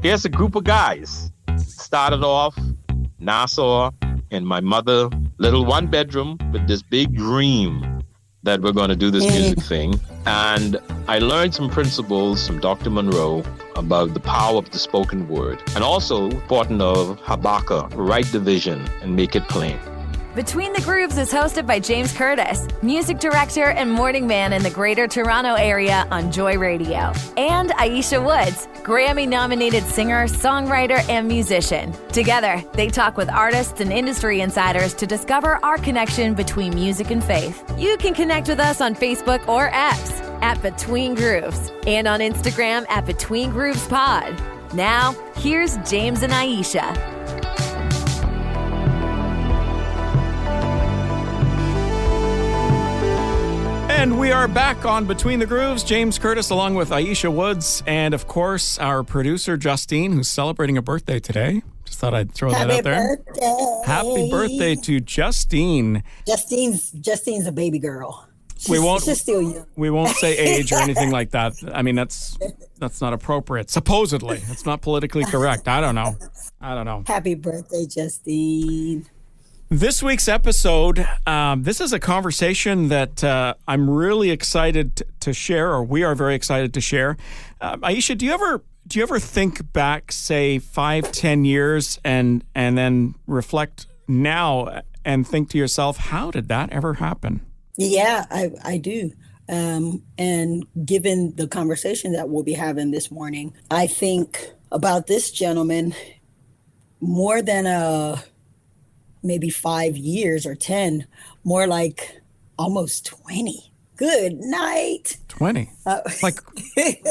Here's a group of guys. Started off Nassau in my mother little one bedroom with this big dream that we're going to do this music thing. And I learned some principles from Dr. Monroe about the power of the spoken word and also important of Habakkuk, write the vision and make it plain. Between the Grooves is hosted by James Curtis, music director and morning man in the Greater Toronto Area on Joy Radio, and Aisha Woods, Grammy-nominated singer, songwriter, and musician. Together, they talk with artists and industry insiders to discover our connection between music and faith. You can connect with us on Facebook or X at Between Grooves and on Instagram at Between Grooves Pod. Now, here's James and Aisha. And we are back on Between the Grooves. James Curtis along with Aisha Woods and, of course, our producer, Justine, who's celebrating a birthday today. Just thought I'd throw that out there. Birthday. Happy birthday to Justine. Justine's a baby girl. She's still young. We won't say age or anything like that. I mean, that's not appropriate. Supposedly. It's not politically correct. I don't know. Happy birthday, Justine. This week's episode, this is a conversation that I'm really excited to share, or we are very excited to share. Aisha, do you ever think back, say, 5-10 years and then reflect now and think to yourself, how did that ever happen? Yeah, I do. And given the conversation that we'll be having this morning, I think about this gentleman more than maybe 5 years or 10, more like almost 20. Good night. 20? Like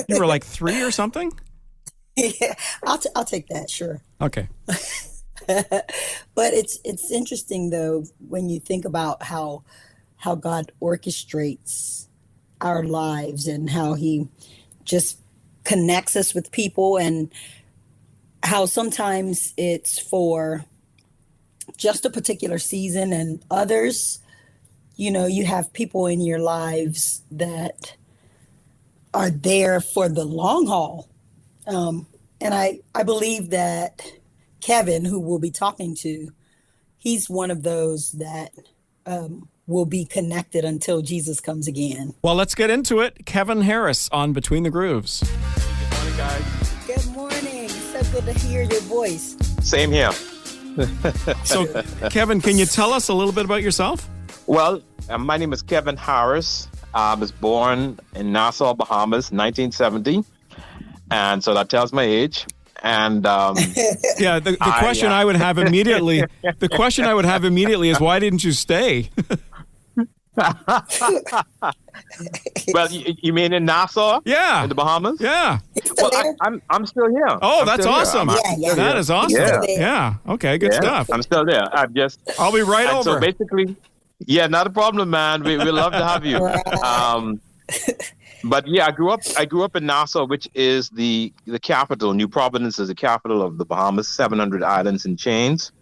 you were like 3 or something? Yeah, I'll take that, sure. Okay. But it's interesting though when you think about how God orchestrates our lives and how he just connects us with people, and how sometimes it's for just a particular season, and others, you have people in your lives that are there for the long haul. And I believe that Kevin, who we'll be talking to, he's one of those that will be connected until Jesus comes again. Well, let's get into it. Kevin Harris on Between the Grooves. Good morning, guys. Good morning. So good to hear your voice. Same here. So, Kevin, can you tell us a little bit about yourself? Well, my name is Kevin Harris. I was born in Nassau, Bahamas, 1970. And so that tells my age. And yeah, the question I would have immediately, is, why didn't you stay? Well, you mean in Nassau? Yeah. In the Bahamas? Yeah. Well, I'm still here. Oh, that's awesome. That is awesome. Yeah. Okay, good stuff. I'm still there. I'll be right over. So basically, yeah, not a problem, man. We love to have you. But yeah, I grew up in Nassau, which is the capital. New Providence is the capital of the Bahamas, 700 islands and chains.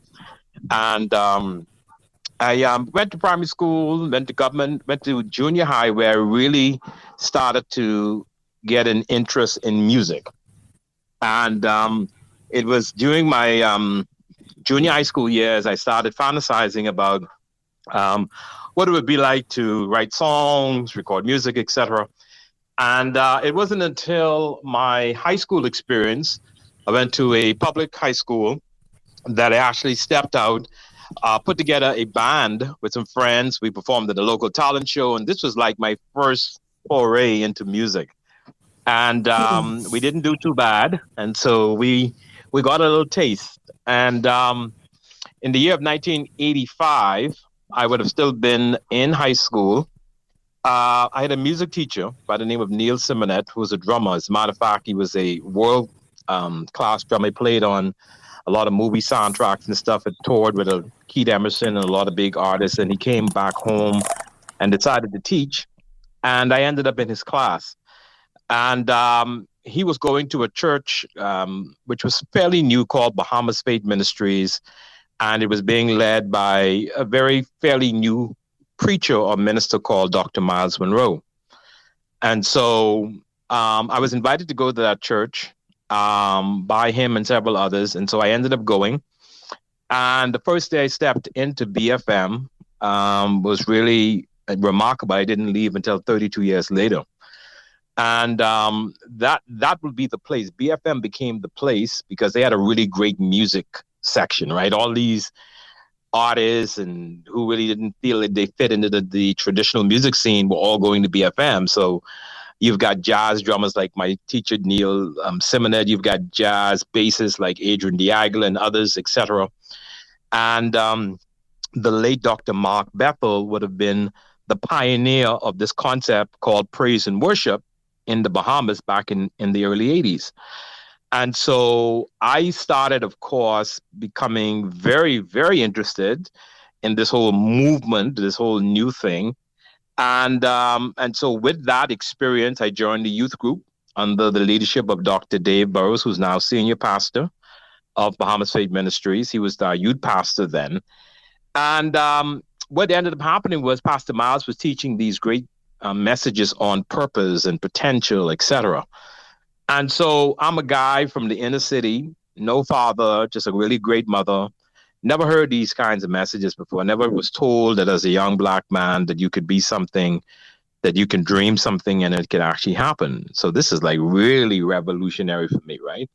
And I went to primary school, went to junior high, where I really started to get an interest in music. And it was during my junior high school years, I started fantasizing about what it would be like to write songs, record music, etc. And it wasn't until my high school experience, I went to a public high school, that I actually stepped out, put together a band with some friends. We performed at a local talent show, and this was like my first foray into music. And we didn't do too bad, and so we got a little taste. And in the year of 1985, I would have still been in high school. I had a music teacher by the name of Neil Simonet, who was a drummer. As a matter of fact, he was a world class drummer. He played on a lot of movie soundtracks and stuff. It toured with Keith Emerson and a lot of big artists. And he came back home and decided to teach. And I ended up in his class. And he was going to a church which was fairly new, called Bahamas Faith Ministries. And it was being led by a fairly new preacher or minister called Dr. Miles Monroe. And so I was invited to go to that church. by him and several others. And so I ended up going. And the first day I stepped into BFM was really remarkable. I didn't leave until 32 years later. And that would be the place. BFM became the place because they had a really great music section, right? All these artists and who really didn't feel that they fit into the traditional music scene were all going to BFM. So you've got jazz drummers like my teacher, Neil Simonet. You've got jazz bassists like Adrian Diagla and others, etc. And the late Dr. Mark Bethel would have been the pioneer of this concept called praise and worship in the Bahamas back in the early 80s. And so I started, of course, becoming very, very interested in this whole movement, this whole new thing. And so with that experience, I joined the youth group under the leadership of Dr. Dave Burrows, who's now senior pastor of Bahamas Faith Ministries. He was our youth pastor then. And what ended up happening was Pastor Miles was teaching these great messages on purpose and potential, etc. And so I'm a guy from the inner city, no father, just a really great mother. Never heard these kinds of messages before. Never was told that as a young Black man that you could be something, that you can dream something and it could actually happen. So this is like really revolutionary for me, right?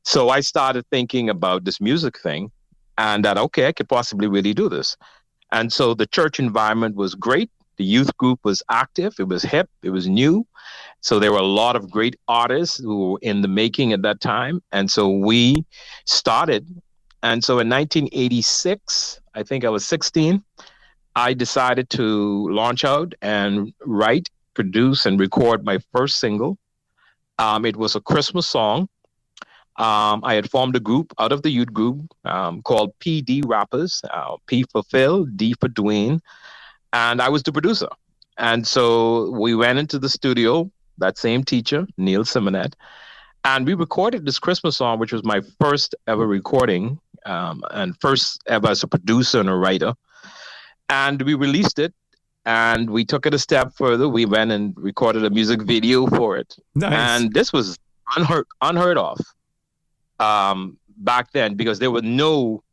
So I started thinking about this music thing and that, okay, I could possibly really do this. And so the church environment was great. The youth group was active. It was hip. It was new. So there were a lot of great artists who were in the making at that time. And so we started. And so in 1986, I think I was 16, I decided to launch out and write, produce, and record my first single. It was a Christmas song. I had formed a group out of the youth group called PD Rappers, P for Phil, D for Dwayne. And I was the producer. And so we went into the studio, that same teacher, Neil Simonet, and we recorded this Christmas song, which was my first ever recording and first ever as a producer and a writer. And we released it and we took it a step further. We went and recorded a music video for it. Nice. And this was unheard of back then because there were no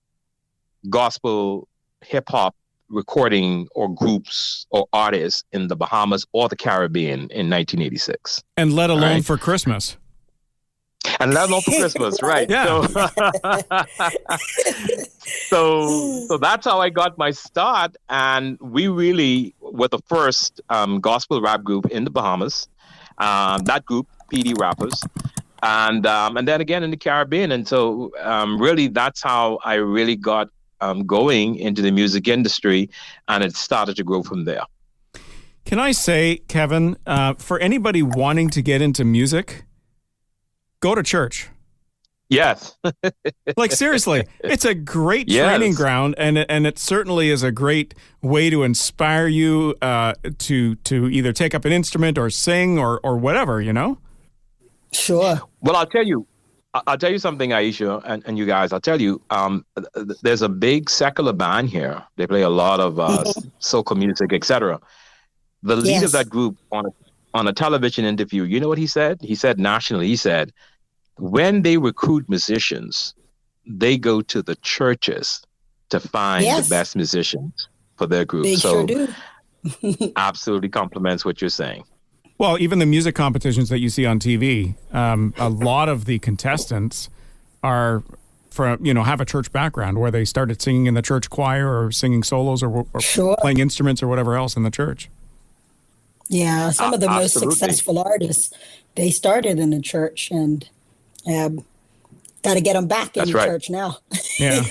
gospel hip hop recording or groups or artists in the Bahamas or the Caribbean in 1986. And let alone right. for Christmas. And let alone for Christmas, right? Yeah. So that's how I got my start. And we really were the first gospel rap group in the Bahamas. That group, PD Rappers. And then again in the Caribbean. And so really that's how I really got going into the music industry, and it started to grow from there. Can I say, Kevin, for anybody wanting to get into music, go to church. Yes. Like seriously, it's a great training ground, and it certainly is a great way to inspire you to either take up an instrument or sing or whatever, you know? Sure. Well, I'll tell you something, Aisha, and you guys. I'll tell you, there's a big secular band here. They play a lot of soca music, etc. The lead of that group on a television interview, you know what he said? He said nationally, he said, when they recruit musicians, they go to the churches to find the best musicians for their group. They sure do. Absolutely compliments what you're saying. Well, even the music competitions that you see on TV, a lot of the contestants are from, have a church background where they started singing in the church choir or singing solos or playing instruments or whatever else in the church. Yeah, some of the most successful artists, they started in the church, and got to get them back in the church now. Yeah.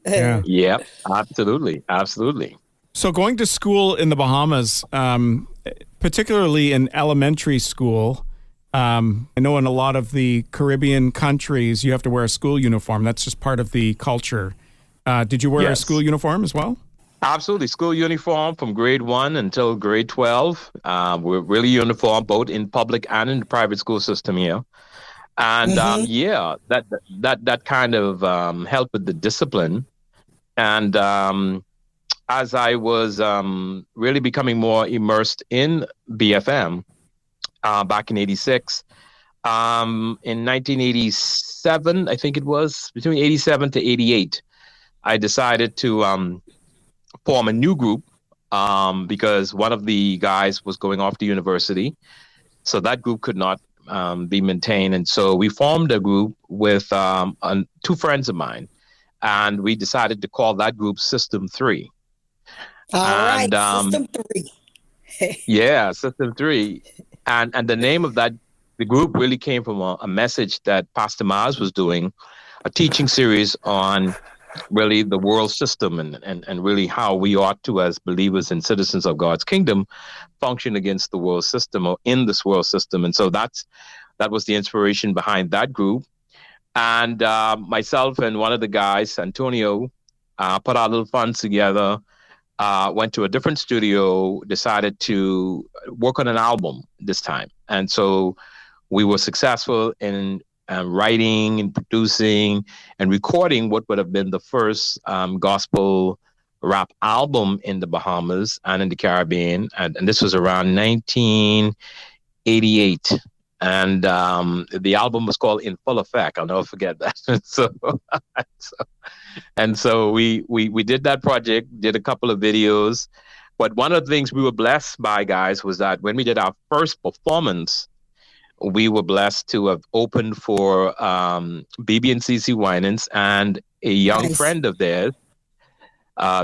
Yeah. Yep, absolutely. So going to school in the Bahamas, particularly in elementary school, I know in a lot of the Caribbean countries, you have to wear a school uniform. That's just part of the culture. Did you wear a school uniform as well? Absolutely. School uniform from grade 1 until grade 12. We're really uniform, both in public and in the private school system here. And that kind of helped with the discipline. And as I was really becoming more immersed in BFM back in 86, In 1987, I think it was between 87 to 88, I decided to form a new group because one of the guys was going off to university. So that group could not be maintained. And so we formed a group with two friends of mine. And we decided to call that group System 3. All and, right, System 3. Yeah, System 3. And the name of the group really came from a message that Pastor Mars was doing, a teaching series on really the world system and really how we ought to, as believers and citizens of God's kingdom, function against the world system or in this world system. And so that was the inspiration behind that group. And myself and one of the guys, Antonio, put our little funds together, went to a different studio, decided to work on an album this time. And so we were successful in writing and producing and recording what would have been the first gospel rap album in the Bahamas and in the Caribbean. And this was around 1988. And the album was called In Full Effect. I'll never forget that. So we did that project, did a couple of videos. But one of the things we were blessed by, guys, was that when we did our first performance, we were blessed to have opened for BB and CC Winans and a young friend of theirs.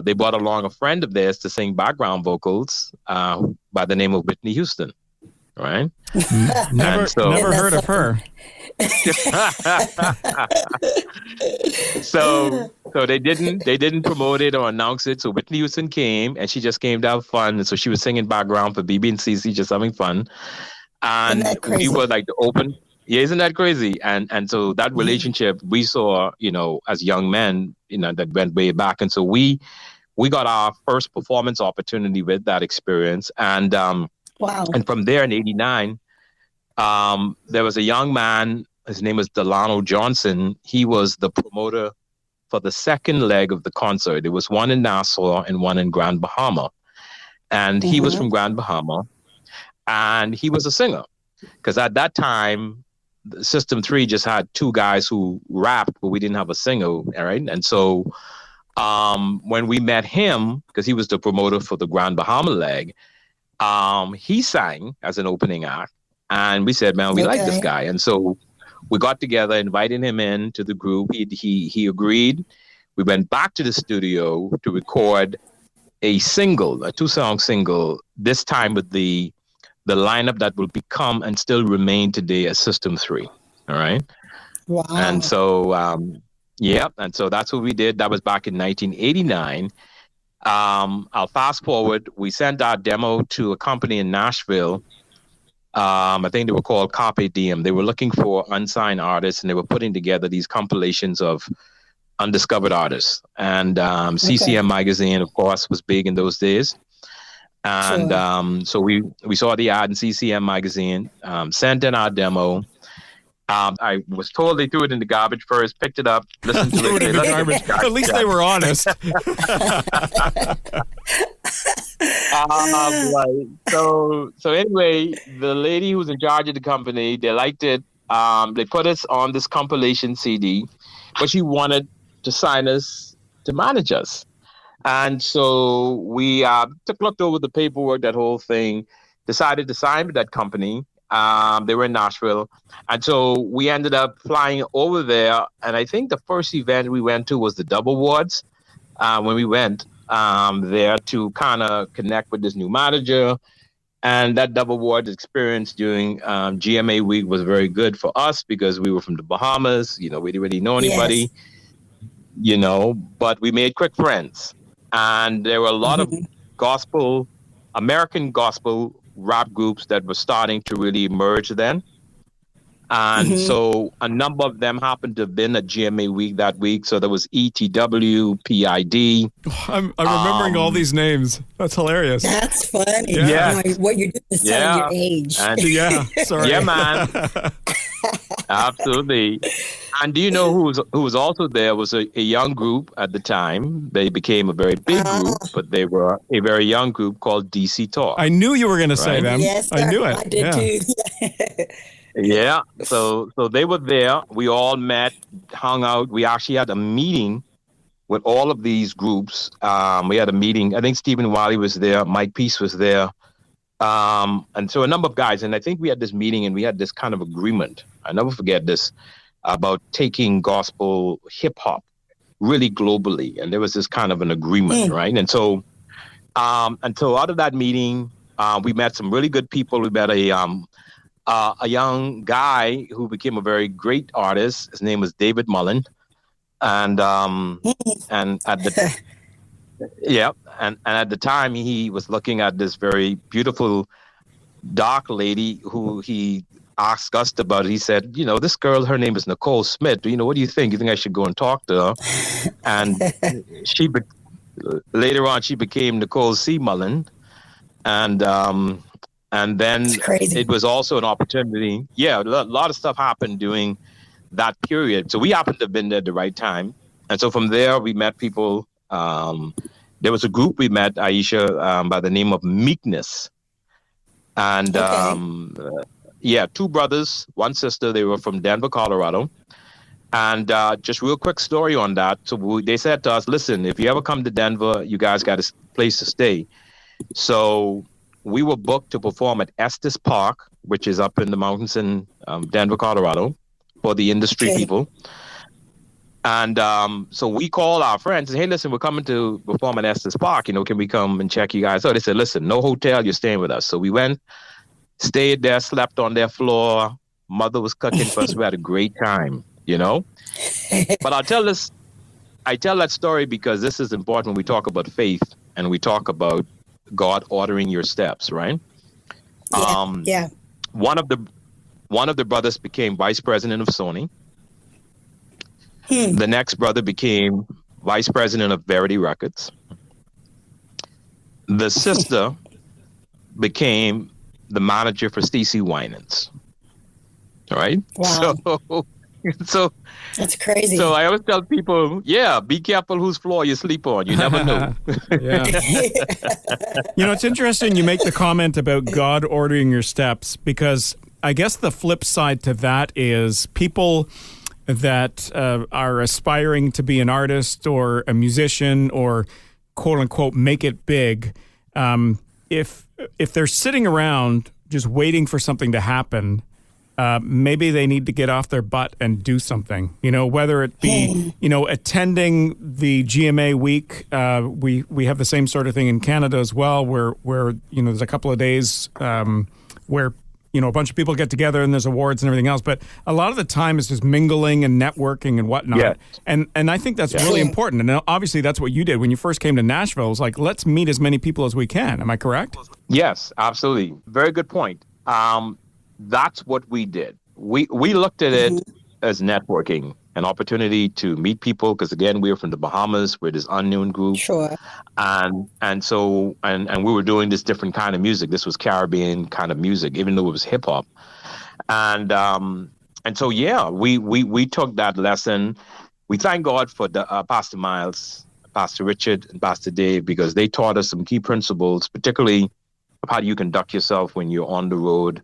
They brought along a friend of theirs to sing background vocals by the name of Whitney Houston. Right? Never heard of her. So they didn't promote it or announce it. So Whitney Houston came and she just came to have fun. And so she was singing background for BB and CC, just having fun. And we were like the open. Yeah, isn't that crazy? And so that relationship we saw, as young men, that went way back. And so we got our first performance opportunity with that experience. And wow. And from there in 89, there was a young man, his name was Delano Johnson. He was the promoter for the second leg of the concert. There was one in Nassau and one in Grand Bahama. And he was from Grand Bahama. And he was a singer. Because at that time, System 3 just had two guys who rapped, but we didn't have a singer, all right? And so when we met him, because he was the promoter for the Grand Bahama leg, he sang as an opening act, and we said, man, we like this guy. And so we got together, invited him in to the group. He agreed. We went back to the studio to record a two-song single, this time with the lineup that will become and still remain today as System 3. All right. Wow. And so, and so that's what we did. That was back in 1989. I'll fast forward. We sent our demo to a company in Nashville. I think they were called Carpe Diem. They were looking for unsigned artists, and they were putting together these compilations of undiscovered artists. And CCM magazine, of course, was big in those days. And so we saw the ad in CCM magazine, sent in our demo. I was told they threw it in the garbage first, picked it up, listened to it. At least they were honest. So anyway, the lady who's in charge of the company, they liked it. They put us on this compilation CD, but she wanted to sign us to manage us. And so we looked over the paperwork, that whole thing, decided to sign with that company. They were in Nashville. And so we ended up flying over there. And I think the first event we went to was the Dub Awards when we went there to kind of connect with this new manager. And that Dub Awards experience during GMA week was very good for us because we were from the Bahamas. We didn't really know anybody, but we made quick friends. And there were a lot of American gospel rap groups that were starting to really emerge then. And so a number of them happened to have been at GMA week that week. So there was ETW, PID. I'm remembering all these names. That's hilarious. That's funny. Yeah. What you're doing is telling your age. Sorry. Yeah, man. Absolutely. And do you know who was also there was a young group at the time. They became a very big group, but they were a very young group called DC Talk. I knew you were going to say them. Yes, I knew it. I did too. Yeah. So they were there. We all met, hung out. We actually had a meeting with all of these groups. We had a meeting. I think Stephen Wiley was there. Mike Peace was there. And so a number of guys. And I think we had this meeting and we had this kind of agreement. I never forget this, about taking gospel hip hop really globally. And there was this kind of an agreement, right? And so out of that meeting, we met some really good people. We met a young guy who became a very great artist. His name was David Mullen. And at the and at the time he was looking at this very beautiful dark lady who he asked us about. He said, this girl, her name is Nicole Smith. What do you think? You think I should go and talk to her? And later on she became Nicole C. Mullen. And then it was also an opportunity. Yeah, a lot of stuff happened during that period. So we happened to have been there at the right time. And so from there, we met people. There was a group we met, Aisha, by the name of Meekness. And two brothers, one sister. They were from Denver, Colorado. And just real quick story on that. So they said to us, listen, if you ever come to Denver, you guys got a place to stay. So we were booked to perform at Estes Park, which is up in the mountains in Denver, Colorado, for the industry people. And so we called our friends and, hey, listen, we're coming to perform at Estes Park. Can we come and check you guys out? They said, listen, no hotel, you're staying with us. So we went, stayed there, slept on their floor. Mother was cooking for us. We had a great time, But I tell that story because this is important when we talk about faith and we talk about God ordering your steps, right? One of the brothers became vice president of Sony. The next brother became vice president of Verity Records. The sister became the manager for Stacey Winans. All right. Wow. So that's crazy. So I always tell people, be careful whose floor you sleep on. You never know. It's interesting you make the comment about God ordering your steps, because I guess the flip side to that is people that are aspiring to be an artist or a musician or quote unquote make it big. If they're sitting around just waiting for something to happen, maybe they need to get off their butt and do something, whether it be, attending the GMA week. We have the same sort of thing in Canada as well, where there's a couple of days where, a bunch of people get together and there's awards and everything else. But a lot of the time is just mingling and networking and whatnot. Yeah. And I think that's really important. And obviously that's what you did when you first came to Nashville. It was like, let's meet as many people as we can. Am I correct? Yes, absolutely. Very good point. That's what we did. We looked at it as networking, an opportunity to meet people, because again, we were from the Bahamas, we're this unknown group. Sure. And so we were doing this different kind of music. This was Caribbean kind of music, even though it was hip hop. And so we took that lesson. We thank God for the Pastor Miles, Pastor Richard, and Pastor Dave, because they taught us some key principles, particularly of how do you conduct yourself when you're on the road.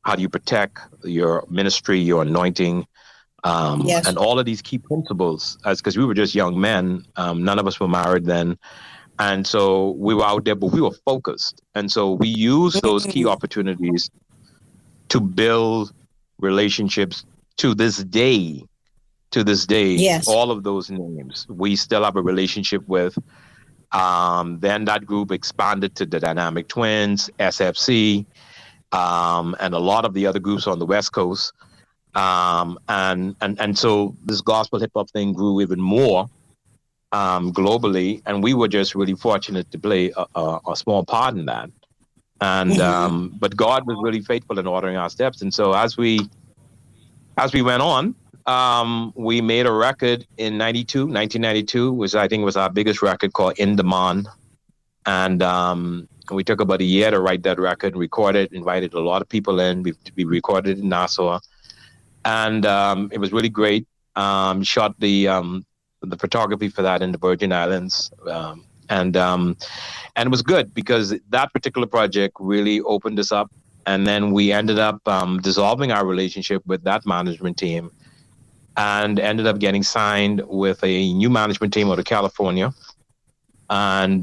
How do you protect your ministry, your anointing, and all of these key principles? Because we were just young men, none of us were married then, and so we were out there, but we were focused, and so we used those key opportunities to build relationships. To this day, all of those names we still have a relationship with. Then that group expanded to the Dynamic Twins, SFC. And a lot of the other groups on the West Coast. And so this gospel hip hop thing grew even more globally. And we were just really fortunate to play a small part in that. And but God was really faithful in ordering our steps. And so as we went on, we made a record in 1992, which I think was our biggest record, called In Demand. And we took about a year to write that record, record it, invited a lot of people in. We recorded in Nassau, and it was really great. Shot the photography for that in the Virgin Islands, and it was good because that particular project really opened us up And then we ended up dissolving our relationship with that management team and ended up getting signed with a new management team out of California. And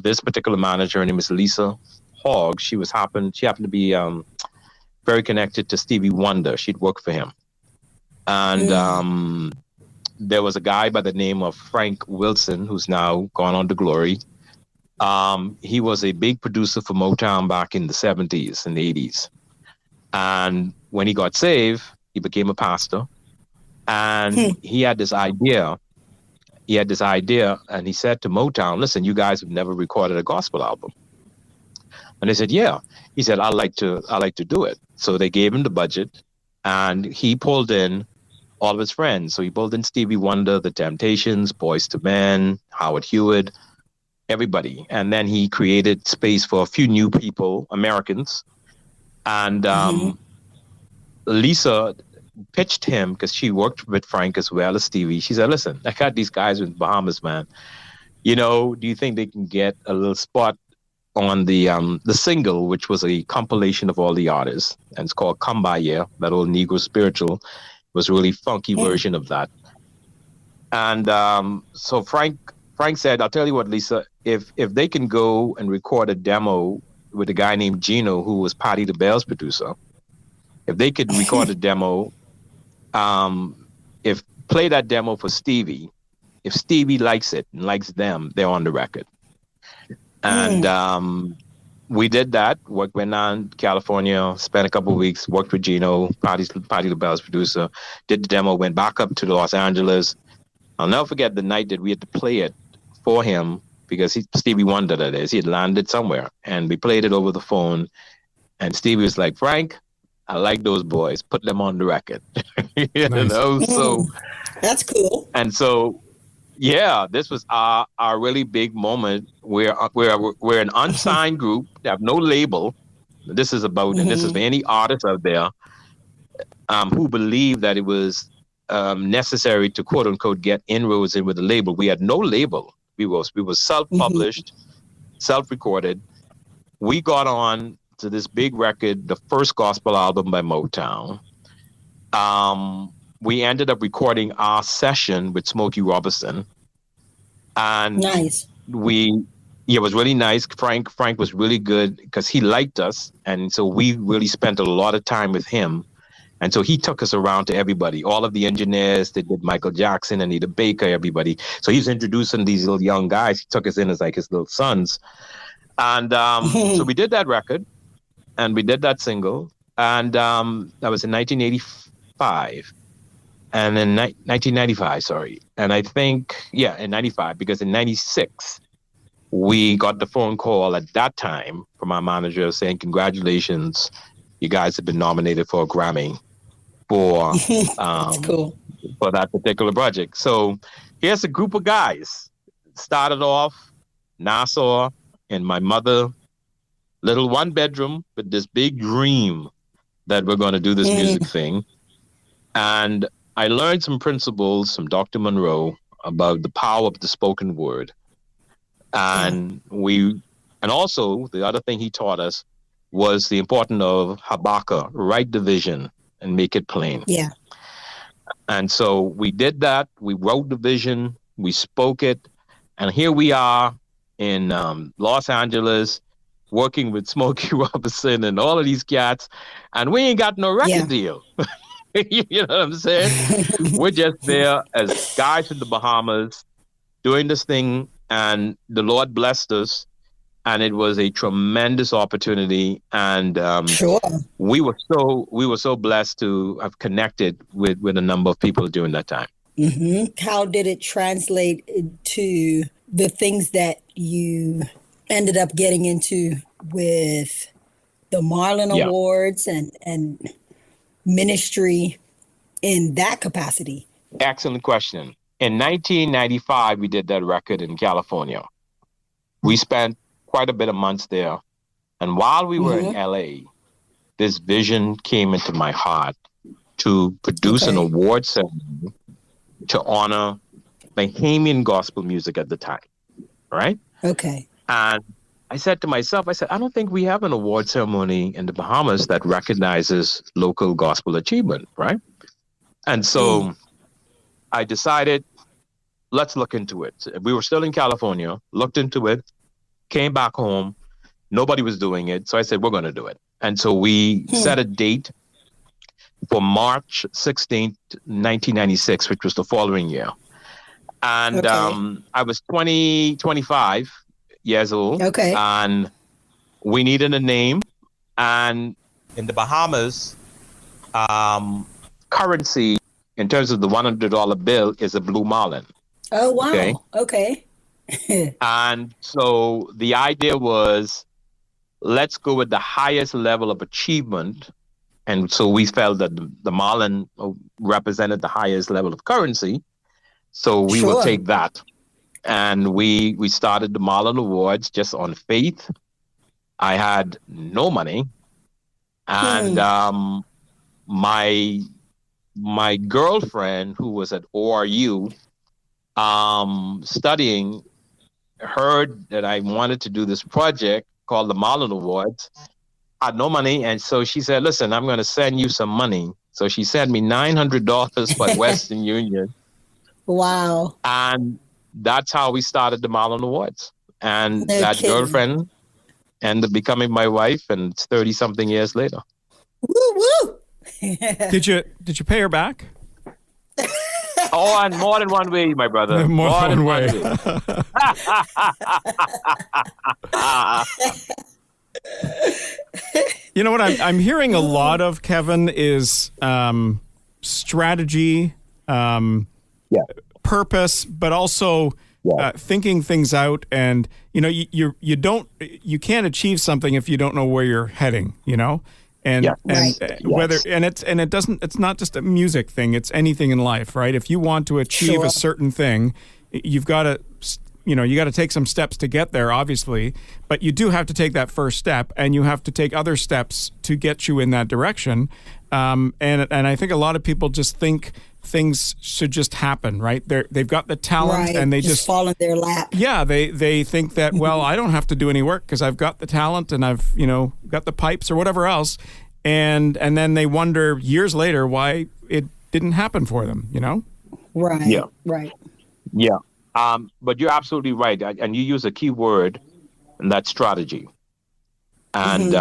this particular manager, her name is Lisa Hogg. She happened to be very connected to Stevie Wonder. She'd worked for him. And there was a guy by the name of Frank Wilson, who's now gone on to glory. He was a big producer for Motown back in the 70s and the 80s. And when he got saved, he became a pastor. And he had this idea. And he said to Motown, listen, you guys have never recorded a gospel album. And they said, yeah. He said, I like to do it. So they gave him the budget, and he pulled in all of his friends. So he pulled in Stevie Wonder, The Temptations, Boyz II Men, Howard Hewitt, everybody. And then he created space for a few new people, Americans. And Lisa pitched him, because she worked with Frank as well as Stevie. She said, listen, I got these guys in Bahamas, man. You know, do you think they can get a little spot on the single, which was a compilation of all the artists, and it's called Kumbaya, that old Negro spiritual. Was a really funky version of that. And so Frank said, I'll tell you what, Lisa, if they can go and record a demo with a guy named Gino, who was Patti LaBelle's producer, if they could record a demo, play that demo for Stevie, if Stevie likes it and likes them, they're on the record. And we did that. Went on California, spent a couple of weeks, worked with Gino, Patti LaBelle's producer, did the demo, went back up to Los Angeles. I'll never forget the night that we had to play it for him, because Stevie Wonder, that is, he had landed somewhere, and we played it over the phone. And Stevie was like, Frank, I like those boys. Put them on the record. You know, so that's cool. And so, yeah, this was our really big moment. We're an unsigned group. They have no label. This is about, and this is for any artist out there who believed that it was necessary to quote unquote get inroads in with a label. We had no label. We were self-published, self-recorded. We got on to this big record, the first gospel album by Motown. We ended up recording our session with Smokey Robinson. And nice. It was really nice. Frank was really good because he liked us. And so we really spent a lot of time with him. And so he took us around to everybody, all of the engineers. They did Michael Jackson, Anita Baker, everybody. So he was introducing these little young guys. He took us in as like his little sons. And so we did that record, and we did that single. And that was in 1985. And in 1995, sorry. And I think, in 95, because in 96, we got the phone call at that time from our manager saying, congratulations, you guys have been nominated for a Grammy for cool. For that particular project. So here's a group of guys. Started off, Nassau and my mother, little one bedroom with this big dream that we're going to do this music thing. And I learned some principles from Dr. Monroe about the power of the spoken word. And also the other thing he taught us was the importance of Habakkuk, write the vision and make it plain. Yeah. And so we did that. We wrote the vision, we spoke it, and here we are in Los Angeles working with Smokey Robinson and all of these cats, and we ain't got no record deal. You know what I'm saying? We're just there as guys in the Bahamas doing this thing, and the Lord blessed us. And it was a tremendous opportunity, and we were so blessed to have connected with a number of people during that time. How did it translate to the things that you ended up getting into with the Marlin Awards and ministry in that capacity? Excellent question. In 1995, we did that record in California. We spent quite a bit of months there. And while we were in LA, this vision came into my heart to produce an award ceremony to honor Bahamian gospel music at the time. Right? Okay. And I said to myself, I don't think we have an award ceremony in the Bahamas that recognizes local gospel achievement, right? And so I decided, let's look into it. We were still in California, looked into it, came back home. Nobody was doing it. So I said, we're going to do it. And so we set a date for March 16th, 1996, which was the following year. And I was 25 years old. Okay. And we needed a name. And in the Bahamas, currency in terms of the $100 bill is a blue marlin. Oh, wow. Okay. And so the idea was, let's go with the highest level of achievement. And so we felt that the marlin represented the highest level of currency. So we would take that. And we started the Marlin Awards just on faith. I had no money. And my girlfriend, who was at ORU studying, heard that I wanted to do this project called the Marlin Awards. I had no money. And so she said, listen, I'm going to send you some money. So she sent me $900 by Western Union. Wow. And that's how we started the Marlin Awards. And that girlfriend ended up becoming my wife, and it's 30-something years later. Woo woo. Did you pay her back? Oh, and more than one way, my brother. More than one way. You know what I'm hearing a lot of, Kevin, is strategy, purpose, but also thinking things out. And you can't achieve something if you don't know where you're heading. It's not just a music thing, it's anything in life, right? If you want to achieve a certain thing, you've got to take some steps to get there, obviously, but you do have to take that first step, and you have to take other steps to get you in that direction. And I think a lot of people just think things should just happen, right? They've got the talent, and they just fall in their lap. Yeah, they think that, well, I don't have to do any work because I've got the talent and I've got the pipes or whatever else, and then they wonder years later why it didn't happen for them. Right. Yeah. Right. Yeah. But you're absolutely right, and you use a key word, and that's strategy. And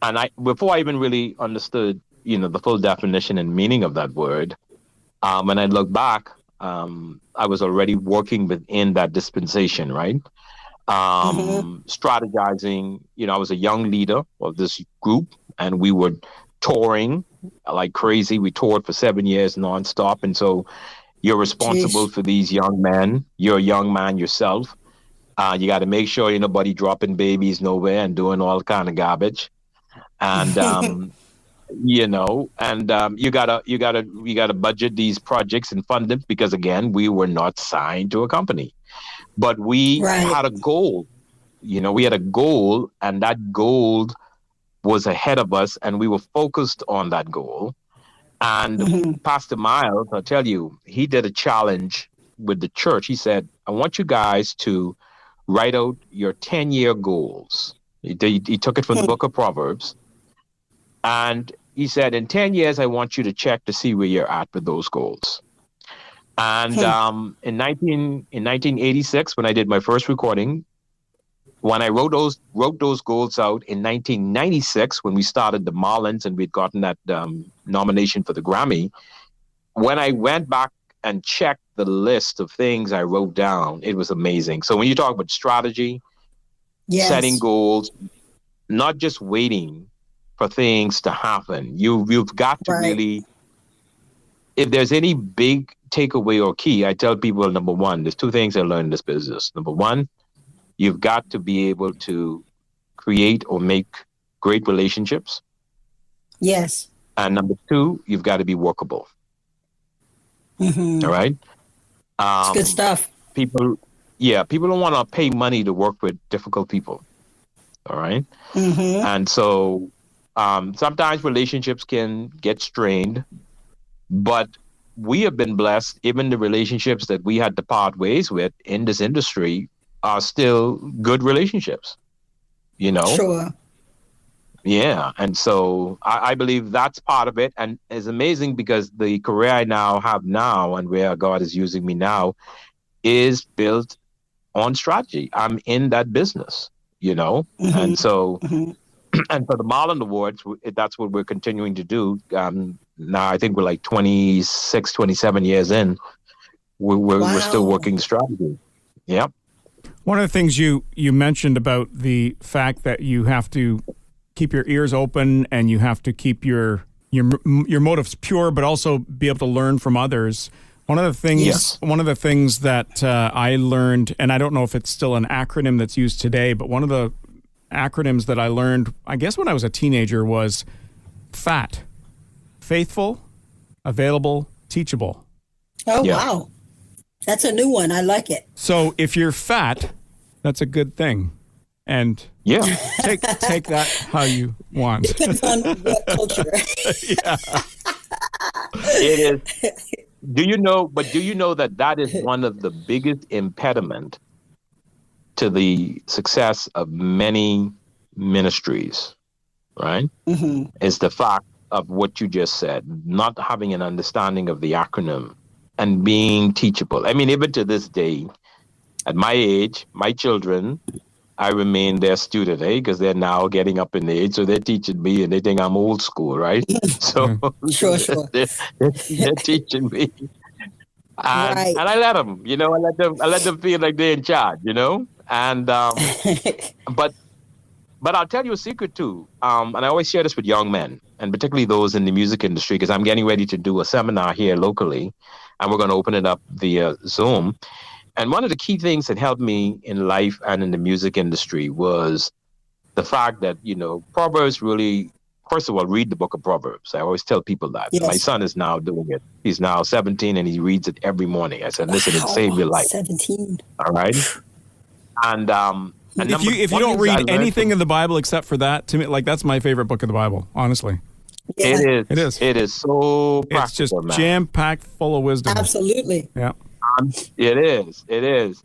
and before I even really understood the full definition and meaning of that word, when I look back, I was already working within that dispensation, right? Strategizing. I was a young leader of this group, and we were touring like crazy. We toured for 7 years nonstop, and so you're responsible for these young men. You're a young man yourself. You got to make sure ain't nobody dropping babies nowhere and doing all kind of garbage. And you gotta budget these projects and fund them, because again, we were not signed to a company, but we had a goal. We had a goal, and that goal was ahead of us, and we were focused on that goal. And Pastor Miles, I'll tell you, he did a challenge with the church. He said, I want you guys to write out your 10-year goals. He took it from the book of Proverbs. And he said, in 10 years, I want you to check to see where you're at with those goals. And in 1986, when I did my first recording, when I wrote those goals out in 1996, when we started the Marlins and we'd gotten that nomination for the Grammy, when I went back and checked the list of things I wrote down, it was amazing. So when you talk about strategy, setting goals, not just waiting for things to happen, you've got to really, if there's any big takeaway or key, I tell people, number one, there's two things I learned in this business. Number one, you've got to be able to create or make great relationships. Yes. And number two, you've got to be workable. All right. It's good stuff. People don't want to pay money to work with difficult people. All right. And so sometimes relationships can get strained, but we have been blessed. Even the relationships that we had to part ways with in this industry, are still good relationships, Sure. Yeah. And so I believe that's part of it. And it's amazing because the career I now have now and where God is using me now is built on strategy. I'm in that business, And so, and for the Marlon Awards, that's what we're continuing to do. Now I think we're like 26, 27 years in. We're still working strategy. Yep. One of the things you mentioned about the fact that you have to keep your ears open and you have to keep your motives pure, but also be able to learn from others. One of the things that I learned, and I don't know if it's still an acronym that's used today, but one of the acronyms that I learned, I guess when I was a teenager, was FAT: faithful, available, teachable. Oh, yeah. Wow. That's a new one. I like it. So if you're fat, that's a good thing. And take that how you want. Depends on what culture. Yeah. It is. Do you know that is one of the biggest impediment to the success of many ministries, right? Mm-hmm. Is the fact of what you just said, not having an understanding of the acronym and being teachable. I mean, even to this day, at my age, my children, I remain their student, because they're now getting up in age, so they're teaching me, and they think I'm old school, right? So sure. they're teaching me, and I let them, I let them feel like they're in charge, and but I'll tell you a secret too, and I always share this with young men, and particularly those in the music industry, because I'm getting ready to do a seminar here locally, and we're going to open it up via Zoom. And one of the key things that helped me in life and in the music industry was the fact that, Proverbs really, first of all, read the book of Proverbs. I always tell people that. Yes. My son is now doing it. He's now 17 and he reads it every morning. I said, listen, it saved your life. 17. All right. And if you don't read anything in the Bible except for that, to me, like, that's my favorite book of the Bible, honestly. Yeah. It is. It is so practical, it's just jam-packed full of wisdom. Absolutely. Yeah. It is.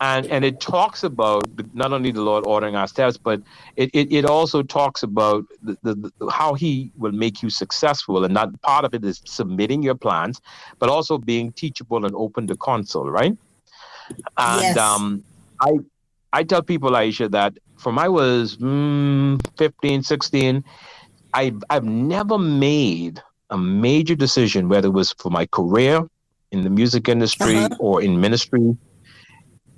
And it talks about not only the Lord ordering our steps, but it also talks about the how he will make you successful. And not part of it is submitting your plans, but also being teachable and open to counsel, right? And yes. I tell people, Aisha, that from I was 15, 16, I've never made a major decision, whether it was for my career in the music industry or in ministry,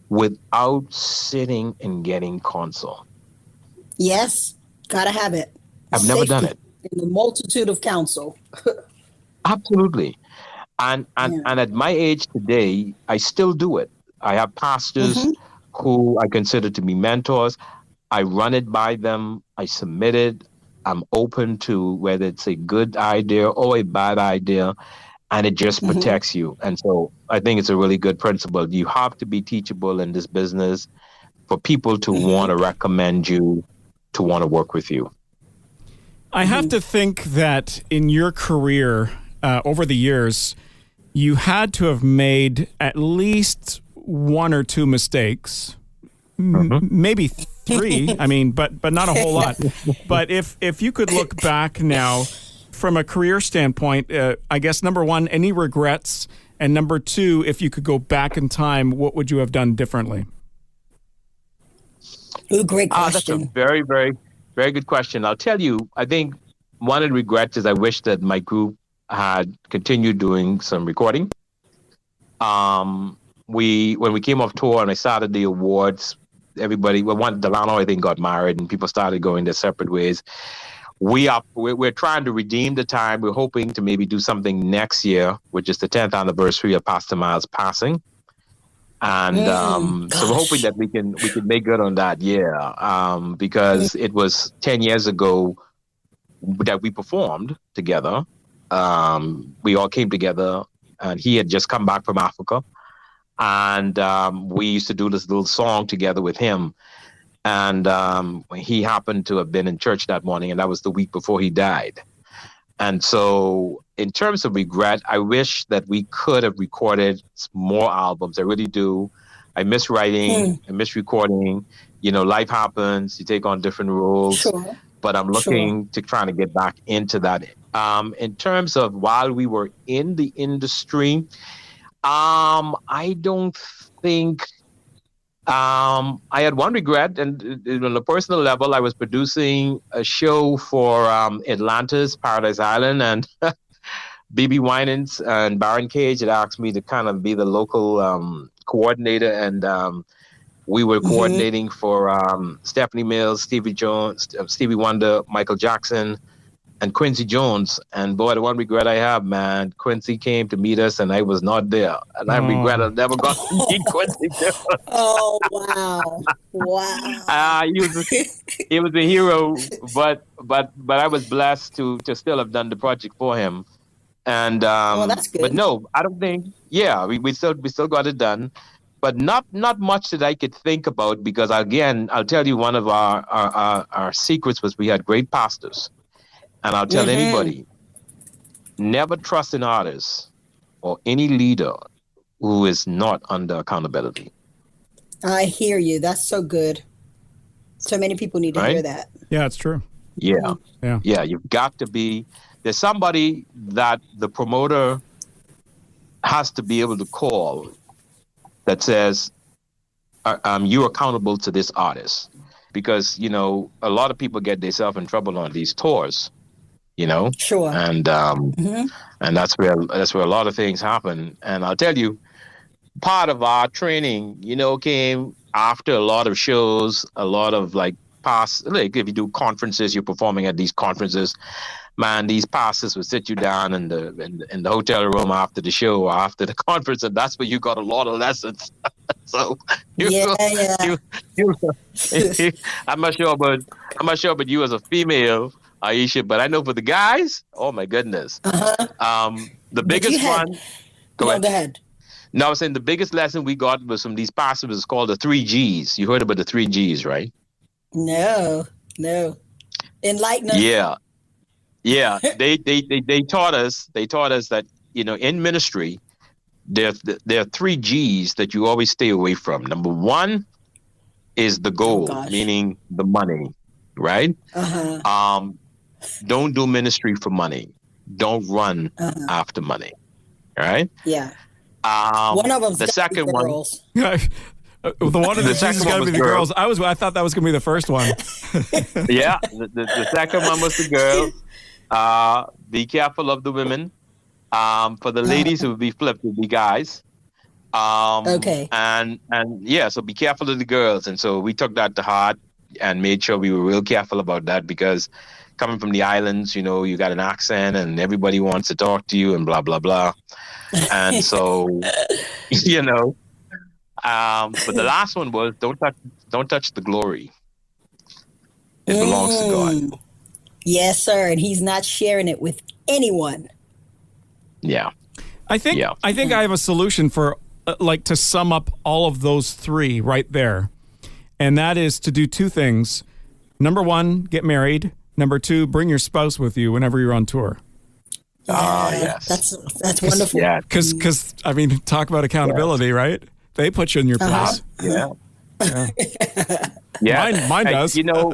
without sitting and getting counsel. Yes, gotta have it. I've never done it. In the multitude of counsel. Absolutely. And at my age today, I still do it. I have pastors who I consider to be mentors. I run it by them. I submit it. I'm open to whether it's a good idea or a bad idea. And it just protects you. And so I think it's a really good principle. You have to be teachable in this business for people to want to recommend you, to want to work with you. I have to think that in your career over the years, you had to have made at least one or two mistakes, maybe three. I mean, but not a whole lot. But if you could look back now, from a career standpoint, I guess, number one, any regrets? And number two, if you could go back in time, what would you have done differently? Ooh, great question. That's a very, very, very good question. I'll tell you, I think one of the regrets is I wish that my group had continued doing some recording. When we came off tour and I started the awards, Delano, I think, got married and people started going their separate ways. We're trying to redeem the time. We're hoping to maybe do something next year, which is the 10th anniversary of Pastor Miles' passing. And so we're hoping that we can make good on that, because it was 10 years ago that we performed together. We all came together, and he had just come back from Africa. And we used to do this little song together with him. And he happened to have been in church that morning, and that was the week before he died. And so in terms of regret, I wish that we could have recorded more albums. I really do. I miss writing. I miss recording. You know, life happens. You take on different roles. Sure. But I'm looking to trying to get back into that. In terms of while we were in the industry, I don't think I had one regret, and on a personal level, I was producing a show for Atlanta's Paradise Island, and BB Winans and Baron Cage had asked me to kind of be the local coordinator, and we were coordinating for Stephanie Mills, Stevie Jones, Stevie Wonder, Michael Jackson, and Quincy Jones. And boy, the one regret I have, man, Quincy came to meet us and I was not there. And I regret I never got to meet Quincy Jones. Oh, wow. Wow. He was a hero, but I was blessed to still have done the project for him. And well, that's good. But no, I don't think. Yeah, we still got it done, but not much that I could think about, because again, I'll tell you, one of our secrets was we had great pastors, and I'll tell anybody, never trust an artist or any leader who is not under accountability. I hear you. That's so good. So many people need to hear that. Yeah, it's true. Yeah. You've got to be. There's somebody that the promoter has to be able to call that says, you're accountable to this artist. Because, you know, a lot of people get themselves in trouble on these tours, you know? Sure. And and that's where a lot of things happen. And I'll tell you, part of our training, you know, came after a lot of shows, a lot of like if you do conferences, you're performing at these conferences, man, these pastors would sit you down in the hotel room after the show or after the conference, and that's where you got a lot of lessons. So I'm not sure about you as a female, Aisha, but I know for the guys, oh my goodness. The biggest one. Go ahead. No, I was saying the biggest lesson we got was from these pastors. It's called the 3 Gs. You heard about the 3 Gs, right? No. Enlighten us. Yeah. They taught us that, you know, in ministry, there are 3 Gs that you always stay away from. Number 1 is the goal, meaning the money, right? Don't do ministry for money. Don't run after money. All right? Yeah. One of them. The second one. The one of the Jesus got to be the girls. I thought that was going to be the first one. Yeah, the second one was the girls. Be careful of the women. For the ladies, it would be flipped, it would be guys. Okay. And yeah, so be careful of the girls. And so we took that to heart and made sure we were real careful about that, because coming from the islands, you know, you got an accent and everybody wants to talk to you and blah, blah, blah. And so, you know, but the last one was don't touch the glory. It belongs to God. Yes, sir. And he's not sharing it with anyone. Yeah. I think I have a solution for to sum up all of those 3 right there. And that is to do 2 things. Number 1, get married. Number 2, bring your spouse with you whenever you're on tour. Yes. That's wonderful. Yeah. Because I mean, talk about accountability, right? They put you in your place. Yeah. Mine does. You know,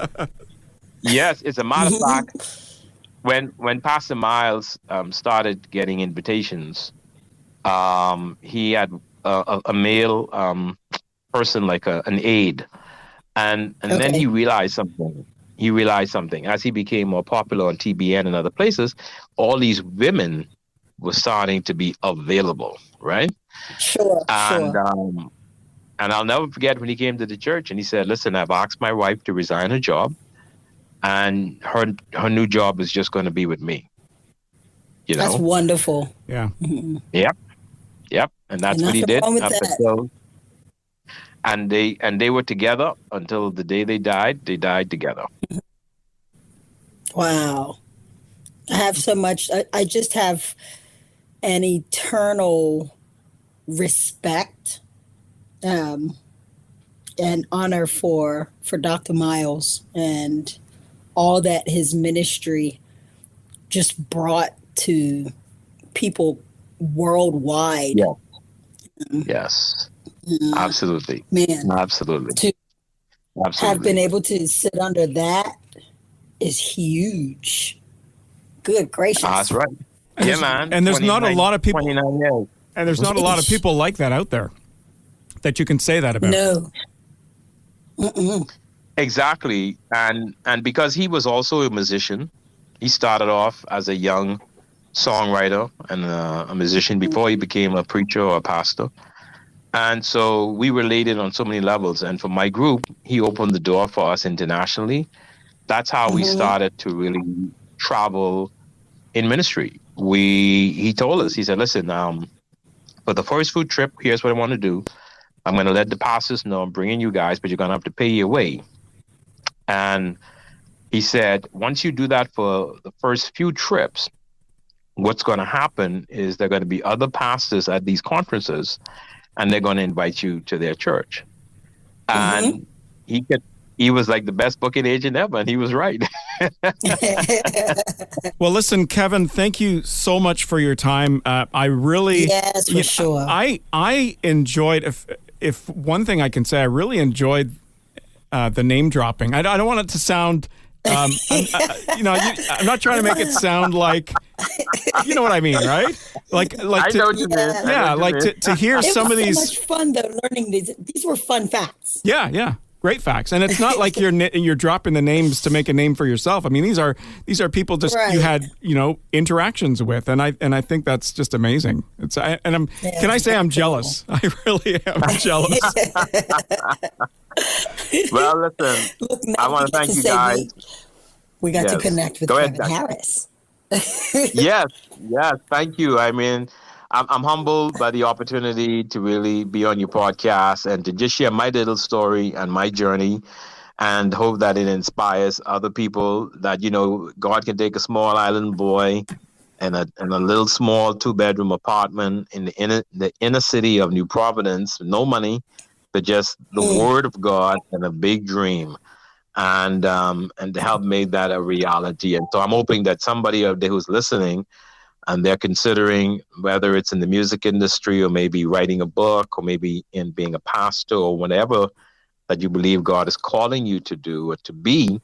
yes, as a matter of fact, when Pastor Miles started getting invitations, he had a male person, like an aide, and then he realized something. As he became more popular on TBN and other places, all these women were starting to be available, right? Sure. And I'll never forget when he came to the church and he said, "Listen, I've asked my wife to resign her job, and her new job is just going to be with me." You know, that's wonderful. Yeah. Yep. And that's what he did. And they were together until the day they died. They died together. Wow. I have so much. I just have an eternal respect and honor for Dr. Miles and all that his ministry just brought to people worldwide. Yeah. Yes. Absolutely. Man, Absolutely. to have Absolutely. been able to sit under that is huge. Good That's gracious. right. Yeah, man. and there's not a lot of people, 29 years. and there's not a lot of people like that out there that you can say that about. No. Exactly. And because he was also a musician, he started off as a young songwriter and a musician before he became a preacher or a pastor. And so we related on so many levels. And for my group, he opened the door for us internationally. That's how we started to really travel in ministry. He told us, he said, listen, for the first food trip, here's what I want to do. I'm going to let the pastors know I'm bringing you guys, but you're going to have to pay your way. And he said, once you do that for the first few trips, what's going to happen is there are going to be other pastors at these conferences, and they're going to invite you to their church. And he was like the best booking agent ever, and he was right. Well, listen, Kevin, thank you so much for your time. I really, Yes, for sure. I enjoyed. If one thing I can say, I really enjoyed the name dropping. I don't want it to sound. I'm not trying to make it sound like, you know what I mean, right? Like I know what you mean. I know yeah, what you like mean. to hear It some of was these. so much fun though learning these. These were fun facts. Yeah, great facts, and it's not like you're dropping the names to make a name for yourself. I mean, these are people just you Right. had interactions with, and I think that's just amazing. Can I say I'm jealous? I really am jealous. Well, listen, Look, now I want we to get thank you say guys. We got to Yes. connect with Go ahead, Kevin Doc. Harris. Yes, thank you. I mean, I'm humbled by the opportunity to really be on your podcast and to just share my little story and my journey, and hope that it inspires other people that God can take a small island boy and a little small 2-bedroom apartment in the inner city of New Providence, no money, but just the word of God and a big dream. And to help make that a reality. And so I'm hoping that somebody out there who's listening and they're considering whether it's in the music industry or maybe writing a book or maybe in being a pastor or whatever that you believe God is calling you to do or to be,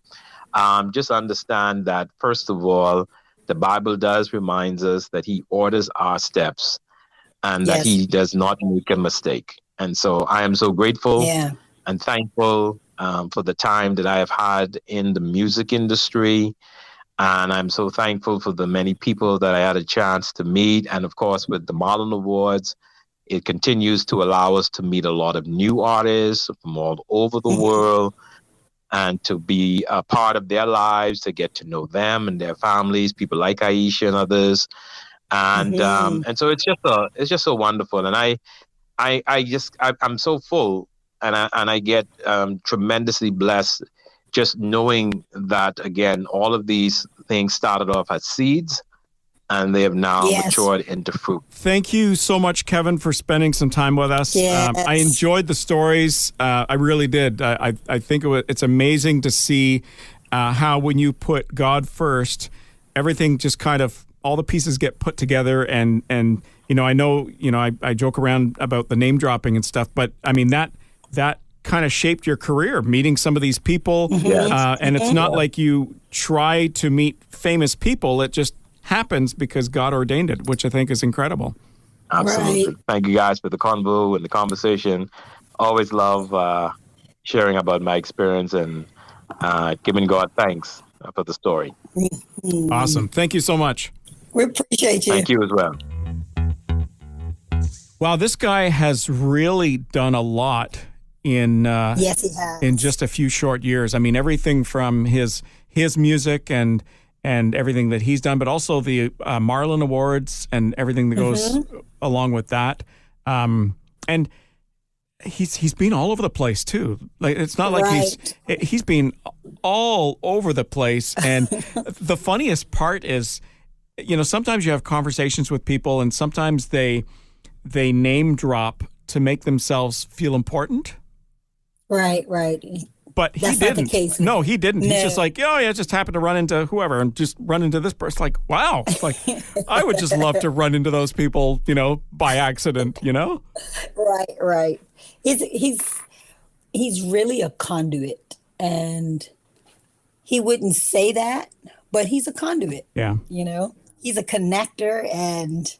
just understand that, first of all, the Bible does remind us that he orders our steps and that Yes. he does not make a mistake. And so I am so grateful Yeah. and thankful for the time that I have had in the music industry. And I'm so thankful for the many people that I had a chance to meet. And of course, with the Marlon Awards, it continues to allow us to meet a lot of new artists from all over the world and to be a part of their lives, to get to know them and their families, people like Aisha and others. And and so it's just so wonderful. And I'm so full. And I get tremendously blessed just knowing that, again, all of these things started off as seeds and they have now matured into fruit. Thank you so much, Kevin, for spending some time with us. Yes. I enjoyed the stories. I really did. I think it's amazing to see how when you put God first, everything just kind of, all the pieces get put together. And I know, I joke around about the name dropping and stuff, but I mean, that kind of shaped your career, meeting some of these people. And it's not like you try to meet famous people. It just happens because God ordained it, which I think is incredible. Absolutely. Right. Thank you guys for the convo and the conversation. Always love sharing about my experience and giving God thanks for the story. Awesome. Thank you so much. We appreciate you. Thank you as well. Wow, this guy has really done a lot in Yes, he has. in just a few short years. I mean, everything from his music and everything that he's done, but also the Marlon Awards and everything that goes along with that. And he's been all over the place too. Like, it's not like he's been all over the place. And the funniest part is, sometimes you have conversations with people and sometimes they name drop to make themselves feel important. Right. But he That's didn't. not the case. No, he didn't. No. He's just like, oh yeah, just happened to run into whoever and just run into this person. Like, wow. It's like, I would just love to run into those people, by accident, Right. He's really a conduit, and he wouldn't say that, but he's a conduit. Yeah. He's a connector, and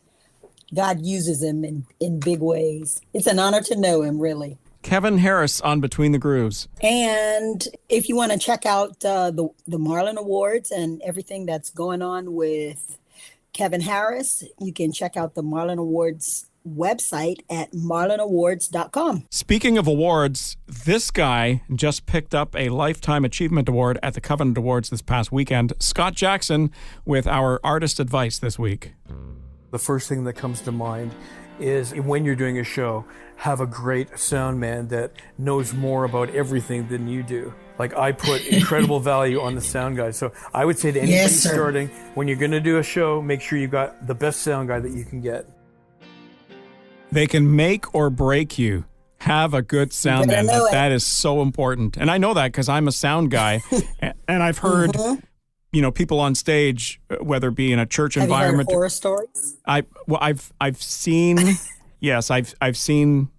God uses him in big ways. It's an honor to know him, really. Kevin Harris on Between the Grooves. And if you want to check out the Marlin Awards and everything that's going on with Kevin Harris, you can check out the Marlin Awards website at marlinawards.com. Speaking of awards, this guy just picked up a Lifetime Achievement Award at the Covenant Awards this past weekend. Scott Jackson with our artist advice this week. The first thing that comes to mind is when you're doing a show, have a great sound man that knows more about everything than you do. Like, I put incredible value on the sound guy. So I would say to anybody starting, when you're going to do a show, make sure you got the best sound guy that you can get. They can make or break you. Have a good sound man. That is so important. And I know that because I'm a sound guy. And I've heard, people on stage, whether it be in a church environment. Have you heard horror stories? I've seen, yes, I've seen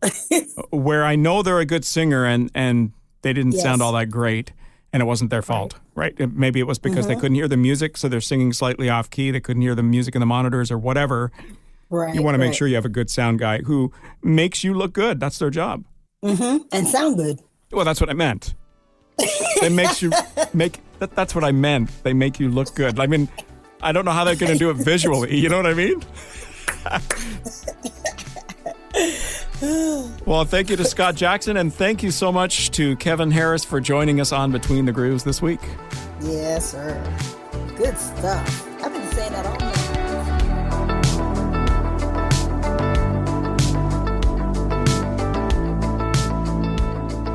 where I know they're a good singer and they didn't sound all that great, and it wasn't their fault, right? Maybe it was because they couldn't hear the music, so they're singing slightly off key. They couldn't hear the music in the monitors or whatever. Right. You want to make sure you have a good sound guy who makes you look good. That's their job. And sound good. Well, that's what I meant. They makes you make. That's what I meant. They make you look good. I mean, I don't know how they're going to do it visually. You know what I mean? Well, thank you to Scott Jackson, and thank you so much to Kevin Harris for joining us on Between the Grooves this week. Yes, sir. Good stuff. I've been saying that all night.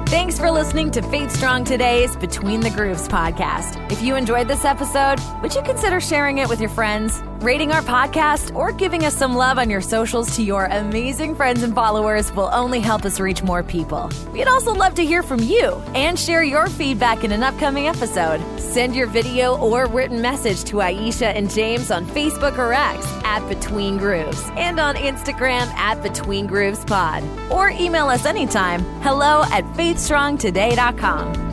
Thanks for listening to Faith Strong Today's Between the Grooves podcast. If you enjoyed this episode, would you consider sharing it with your friends, rating our podcast, or giving us some love on your socials to your amazing friends and followers will only help us reach more people. We'd also love to hear from you and share your feedback in an upcoming episode. Send your video or written message to Aisha and James on Facebook or X at Between Grooves and on Instagram at Between Grooves Pod. Or email us anytime, hello@faithstrongtoday.com.